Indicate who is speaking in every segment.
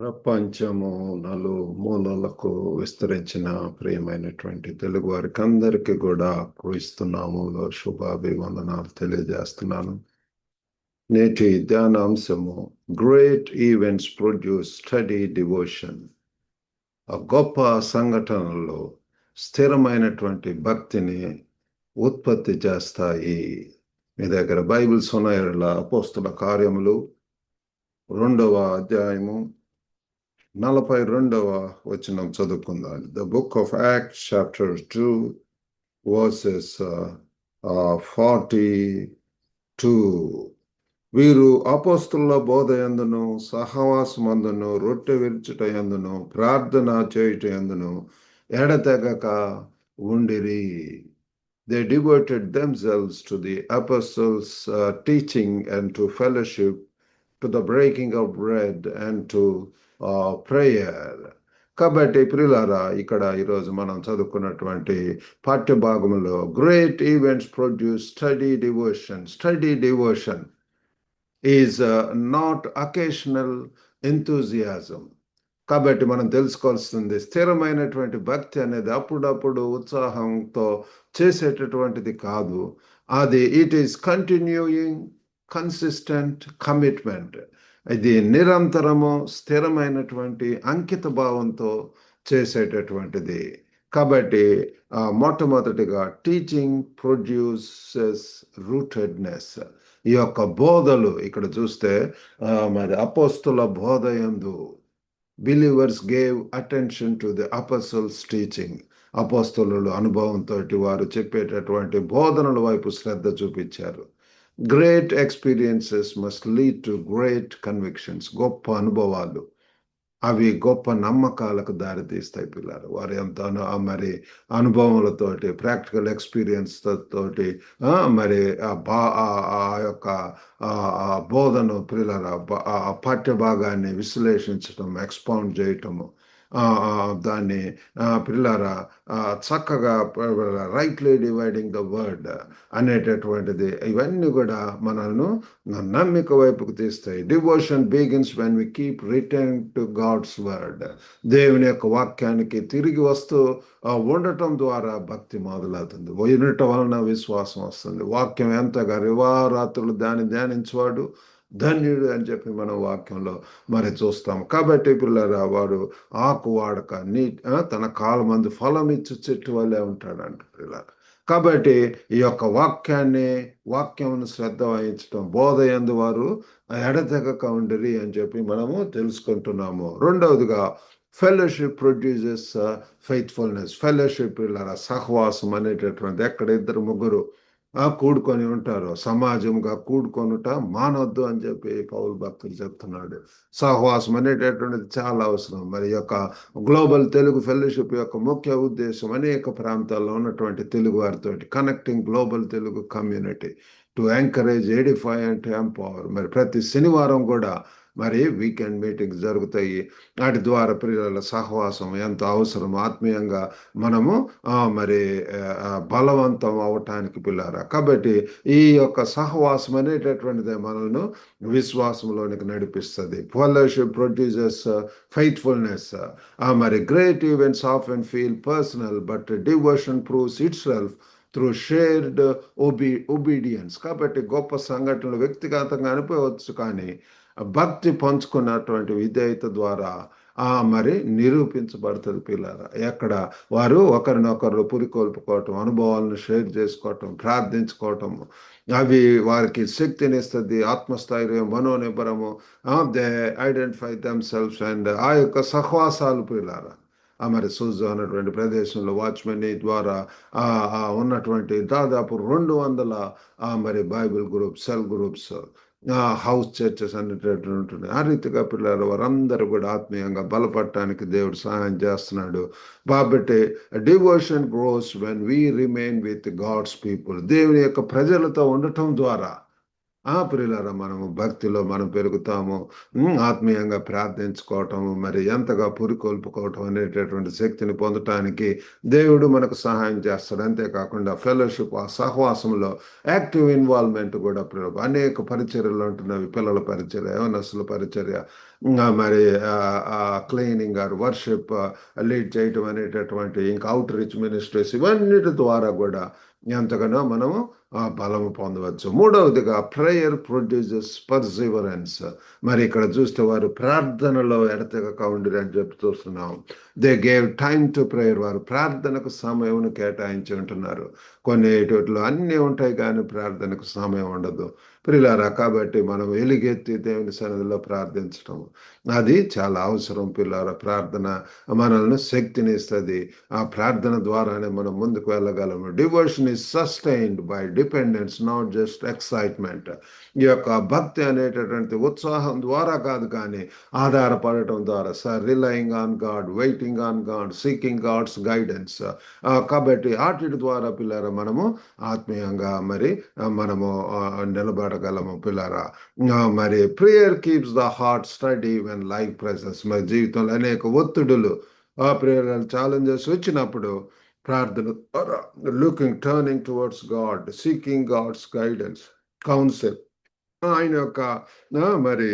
Speaker 1: ప్రపంచము నలుమూలలకు విస్తరించిన ప్రియమైనటువంటి తెలుగు వారికి అందరికీ కూడా క్రీస్తునామములో శుభాభివందనాలు తెలియజేస్తున్నాను. నేటి ధ్యానాంశము great events produce steady devotion. ఆ గొప్ప సంఘటనలు స్థిరమైనటువంటి భక్తిని ఉత్పత్తి చేస్తాయి. మీ దగ్గర బైబిల్స్ ఉన్నాయా? అపోస్తుల కార్యములు 2వ అధ్యాయము 42వ వచనం చదువుకుందాం. The book of acts chapter 2 versus 42. వీరు అపోస్తుల బోధ యందును సహవాసమందును రొట్టె విరుచుట యందును ప్రార్థన చేయుట యందును ఎడతెగక ఉండిరి. They devoted themselves to the apostles' teaching and to fellowship, to the breaking of bread and to prayer. కాబట్టి ప్రియులారా, ఇక్కడ ఈరోజు మనం చదువుకున్నటువంటి పాఠ్య భాగంలో great events produce steady devotion. Study devotion is not occasional enthusiasm. కాబట్టి మనం తెలుసుకోవాల్సింది, స్థిరమైనటువంటి భక్తి అనేది అప్పుడప్పుడు ఉత్సాహంతో చేసేటటువంటిది కాదు. అది it is continuing consistent commitment. ఇది నిరంతరము స్థిరమైనటువంటి అంకిత భావంతో చేసేటటువంటిది. కాబట్టి మొట్టమొదటిగా టీచింగ్ ప్రొడ్యూసెస్ రూటెడ్నెస్. ఈ యొక్క బోధలు ఇక్కడ చూస్తే మరి అపోస్తుల బోధ యందు believers gave attention to the apostles teaching. అపోస్తలులు అనుభవంతో వారు చెప్పేటటువంటి బోధనల వైపు శ్రద్ధ చూపించారు. Great experiences must lead to great convictions. గొప్ప అనుభవాలు అవి గొప్ప నమ్మకాలకు దారితీస్తాయి పిల్లలు. వారి ఎంత మరి అనుభవములతోటి, ప్రాక్టికల్ ఎక్స్పీరియన్స్ తోటి మరి ఆ యొక్క బోధను పిల్లల పాఠ్య భాగాన్ని విశ్లేషించటం, ఎక్స్పౌండ్ చేయటము, దాన్ని పిల్లరా చక్కగా రైట్లీ డివైడింగ్ ద వర్డ్ అనేటటువంటిది, ఇవన్నీ కూడా మనల్ని నమ్మిక వైపుకు తీస్తాయి. Devotion begins when we keep returning to God's word. దేవుని యొక్క వాక్యానికి తిరిగి వస్తూ ఉండటం ద్వారా భక్తి మొదలవుతుంది. వినటం వలన విశ్వాసం వస్తుంది. వాక్యం ఎంతగా రివారాత్రులు దాన్ని ధ్యానించేవాడు ధన్యుడు అని చెప్పి మనం వాక్యంలో మరి చూస్తాం. కాబట్టి పిల్లరా, వాడు ఆకు వాడక తన కాలమందు ఫలం ఇచ్చు చెట్టు వల్లే ఉంటాడంట పిల్లలు. కాబట్టి ఈ యొక్క వాక్యమును శ్రద్ధ వహించటం, బోధ యందు వారు ఎడతెగక ఉండిరి అని చెప్పి మనము తెలుసుకుంటున్నాము. రెండవదిగా ఫెలోషిప్ ప్రొడ్యూసెస్ ఫెయిత్ఫుల్నెస్. ఫెలోషిప్ పిల్లరా, సహవాసం అనేటటువంటి, ఎక్కడ ఇద్దరు ముగ్గురు కూడుకొని ఉంటారు, సమాజంగా కూడుకొనుట మానవద్దు అని చెప్పి పౌలు భక్తులు చెప్తున్నాడు. సహవాసం అనేటటువంటిది చాలా అవసరం. మరి యొక్క గ్లోబల్ తెలుగు ఫెలోషిప్ యొక్క ముఖ్య ఉద్దేశం అనేక ప్రాంతాల్లో ఉన్నటువంటి తెలుగు వారితో connecting global Telugu community to encourage, Edify and empower. మరి ప్రతి శనివారం కూడా మరి వీకెండ్ మీటింగ్స్ జరుగుతాయి. వాటి ద్వారా పిల్లల సహవాసం ఎంతో అవసరం. ఆత్మీయంగా మనము మరి బలవంతం అవటానికి పిల్లరా. కాబట్టి ఈ యొక్క సహవాసం అనేటటువంటిదే మనల్ని విశ్వాసంలోనికి నడిపిస్తుంది. Fellowship produces faithfulness. మరి great events often feel personal, but devotion proves itself through shared obedience. కాబట్టి గొప్ప సంఘటనలు వ్యక్తిగతంగా అనిపించవచ్చు, కానీ భక్తి పంచుకున్నటువంటి విధేయత ద్వారా మరి నిరూపించబడుతుంది పిల్లల. ఎక్కడ వారు ఒకరినొకరు పురికొల్పుకోవటం, అనుభవాలను షేర్ చేసుకోవటం, ప్రార్థించుకోవటం, అవి వారికి శక్తినిస్తుంది, ఆత్మస్థైర్యం, మనోనిబ్బరము. దే ఐడెంటిఫై దెమ్సెల్వ్స్ అండ్ ఆ యొక్క సహవాసాలు పిల్లల మరి సూజు అన్నటువంటి ప్రదేశంలో వాచ్మెన్ ద్వారా ఉన్నటువంటి దాదాపు 200 మరి Bible groups, cell groups, house churches అనేటటువంటి ఉంటుంది. ఆ రీతిగా పిల్లలు వారందరూ కూడా ఆత్మీయంగా బలపడటానికి దేవుడు సహాయం చేస్తున్నాడు. కాబట్టి devotion grows when we remain with God's people. దేవుని యొక్క ప్రజలతో ఉండటం ద్వారా ప్రియులారా మనము భక్తిలో మనం పెరుగుతాము. ఆత్మీయంగా ప్రార్థించుకోవటము, మరి ఎంతగా పురికొల్పుకోవటం అనేటటువంటి శక్తిని పొందటానికి దేవుడు మనకు సహాయం చేస్తాడు. అంతేకాకుండా ఫెలోషిప్, ఆ సహవాసంలో యాక్టివ్ ఇన్వాల్వ్మెంట్ కూడా అనేక పరిచర్యలు ఉంటున్నవి. పిల్లల పరిచర్య, యవనస్తుల పరిచర్య, మరి క్లీనింగ్ ఆర్ వర్షిప్ లీడ్ చేయటం అనేటటువంటి ఇంకా అవుట్ రీచ్ మినిస్ట్రీస్, ఇవన్నిటి ద్వారా కూడా ఎంతగానో మనము బలము పొందవచ్చు. మూడవదిగా ప్రేయర్ ప్రొడ్యూసెస్ పర్సివరెన్స్. మరి ఇక్కడ చూస్తే వారు ప్రార్థనలో ఎడతెగక ఉండిరి అని చెప్పి చూస్తున్నాం. They gave time to prayer. వారు ప్రార్థనకు సమయం కేటాయించి ఉంటున్నారు. కొన్ని వీటిలో అన్నీ ఉంటాయి కానీ ప్రార్థనకు సమయం ఉండదు ప్రియులారా. కాబట్టి మనం ఎలుగెత్తి దేవుని సన్నిధిలో ప్రార్థించటం అది చాలా అవసరం పిల్లారా. ప్రార్థన మనల్ని శక్తిని ఇస్తుంది. ఆ ప్రార్థన ద్వారానే మనం ముందుకు వెళ్ళగలము. Devotion is sustained by dependence, not just excitement. ఈ యొక్క భక్తి అనేటటువంటి ఉత్సాహం ద్వారా కాదు కానీ ఆధారపడటం ద్వారా. Relying on God, waiting on God, seeking God's guidance. కాబట్టి వాటి ద్వారా పిల్లారా మనము ఆత్మీయంగా మరి మనము నిలబడగలము పిల్లారా. మరి prayer keeps the heart steady when life presses. మరి జీవితంలో అనేక ఒత్తిడులు, ప్రేయర్ ఛాలెంజెస్ వచ్చినప్పుడు ప్రార్థన ద్వారా turning towards God, seeking God's guidance, counsel, ఆయన యొక్క మరి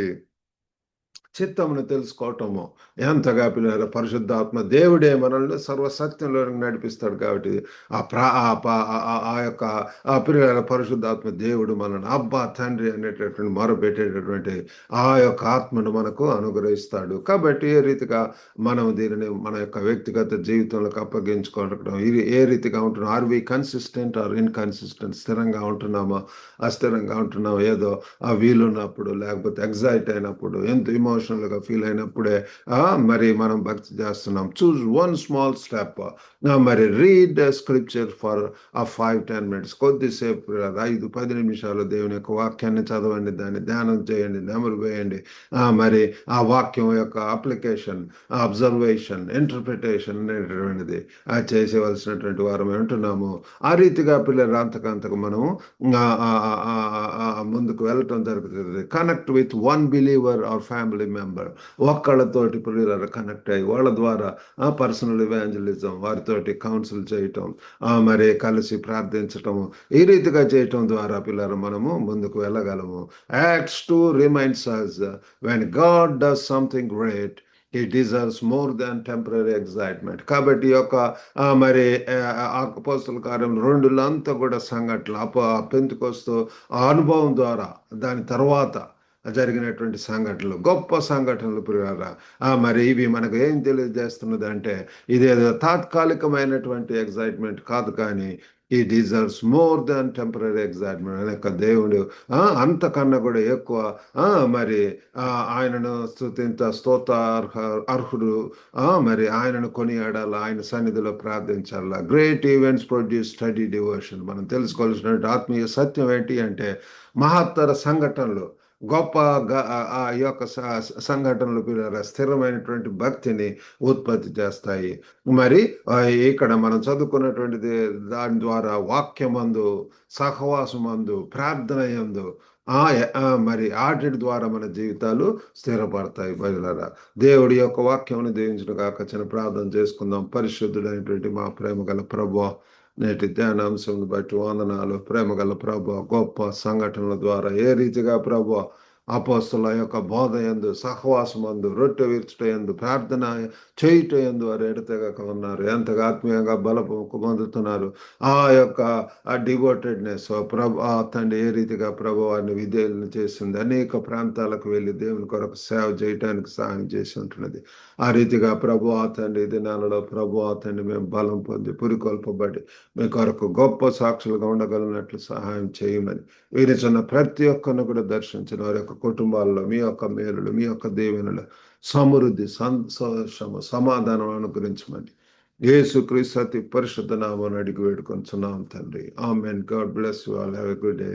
Speaker 1: చిత్తమును తెలుసుకోవటము ఎంతగా పిల్లల పరిశుద్ధాత్మ దేవుడే మనల్ని సర్వసత్యంలో నడిపిస్తాడు. కాబట్టి ఆ యొక్క పిల్లల పరిశుద్ధాత్మ దేవుడు మనల్ని అబ్బా తండ్రి అనేటటువంటి మొరపెట్టేటటువంటి ఆ యొక్క ఆత్మను మనకు అనుగ్రహిస్తాడు. కాబట్టి ఏ రీతిగా మనం దీనిని మన యొక్క వ్యక్తిగత జీవితంలోకి అప్పగించుకోవడం, ఇది ఏ రీతిగా ఉంటున్నాం? Are we consistent or inconsistent? స్థిరంగా ఉంటున్నామా, అస్థిరంగా ఉంటున్నామా? ఏదో వీలున్నప్పుడు, లేకపోతే ఎగ్జైట్ అయినప్పుడు, ఎంత ఎమోషనల్గా ఫీల్ అయినప్పుడే మరి మనం భక్తి చేస్తున్నాం. Choose one small step. మరి రీడ్ స్క్రిప్చర్ ఫర్ 5-10 మినిట్స్. కొద్దిసేపు 5-10 నిమిషాలు దేవుని యొక్క వాక్యాన్ని చదవండి, దాన్ని ధ్యానం చేయండి, నెమరు వేయండి. మరి ఆ వాక్యం యొక్క అప్లికేషన్, అబ్జర్వేషన్, ఇంటర్ప్రిటేషన్ అనేటటువంటిది చేసేవలసినటువంటి వారు ఉంటున్నాము. ఆ రీతిగా పిల్లలు అంతకంతకు మనము ముందుకు వెళ్ళటం జరుగుతుంది. Connect with one believer or family member. ఒక్కళ్ళతోటి పిల్లలు కనెక్ట్ అయ్యి వాళ్ళ ద్వారా పర్సనల్ ఇవాంజలిజం, వారితోటి కౌన్సిల్ చేయటం, మరి కలిసి ప్రార్థించటము, ఈ రీతిగా చేయటం ద్వారా పిల్లలు మనము ముందుకు వెళ్ళగలము. Acts 2 reminds us when God does something great, he deserves more than temporary excitement. కాబట్టి యొక్క మరి అపోస్తల కార్యం 2లో అంతా కూడా సంఘటనలు, పెంతెకొస్తు ఆ అనుభవం ద్వారా, దాని తర్వాత జరిగినటువంటి సంఘటనలు, గొప్ప సంఘటనలు ప్రియులారా. మరి ఇవి మనకు ఏం తెలియజేస్తున్నది అంటే, ఇదేదో తాత్కాలికమైనటువంటి ఎగ్జైట్మెంట్ కాదు, కానీ ఈ deserves more than temporary excitement. అనేక దేవుడు అంతకన్నా కూడా ఎక్కువ మరి ఆయనను అర్హుడు, మరి ఆయనను కొనియాడాల, ఆయన సన్నిధిలో ప్రార్థించాల. Great events produce steady devotion. మనం తెలుసుకోవాల్సిన ఆత్మీయ సత్యం ఏంటి అంటే, మహత్తర సంఘటనలు, గొప్ప ఆ యొక్క సంఘటనలు పిల్లల స్థిరమైనటువంటి భక్తిని ఉత్పత్తి చేస్తాయి. మరి ఇక్కడ మనం చదువుకున్నటువంటిది దాని ద్వారా వాక్యమందు, సహవాసమందు, ప్రార్థన యందు మరి వాటి ద్వారా మన జీవితాలు స్థిరపడతాయి. బయలురా దేవుడి యొక్క వాక్యమును దీవించిన కాక చిన్న ప్రార్థన చేసుకుందాం. పరిశుద్ధుడైనటువంటి మా ప్రేమ గల ప్రభువా, నేటి ధ్యానాంశం బట్టి వందనాలు. ప్రేమ గల ప్రభువా, గొప్ప సంఘటనల ద్వారా ఏ రీతిగా ప్రభువా అపోస్తలుల యొక్క బోధ యందు, సహవాసమందు, రొట్టె విరుచుటయందు, ప్రార్థన చేయుటయందు వారు ఎడతెగక ఉన్నారు. ఎంతగా ఆత్మీయంగా బలపు పొందుతున్నారు. ఆ యొక్క డివోటెడ్నెస్ తండ్రి ఏ రీతిగా ప్రభు వారిని విధేయులను చేస్తుంది. అనేక ప్రాంతాలకు వెళ్ళి దేవుని కొరకు సేవ చేయటానికి సహాయం చేసి ఉంటున్నది. ఆ రీతిగా ప్రభు తండ్రి దినాలలో ప్రభు తండ్రి మేము బలం పొంది పురికొల్పబడి మీ కొరకు గొప్ప సాక్షులుగా ఉండగలిగినట్లు సహాయం చేయమని వీరిచున్న ప్రతి ఒక్కరిని కూడా దర్శించిన వారి యొక్క కుటుంబాల్లో మీ యొక్క మేలులు, మీ యొక్క దీవెనలు, సమృద్ధి, సంతోషము, సమాధానం అనుగ్రహించమని యేసుక్రీస్తు అతి పరిశుద్ధ నామమున అడిగి వేడుకొంచున్నాం తండ్రి. ఆమేన్. God bless you all. Have a good day.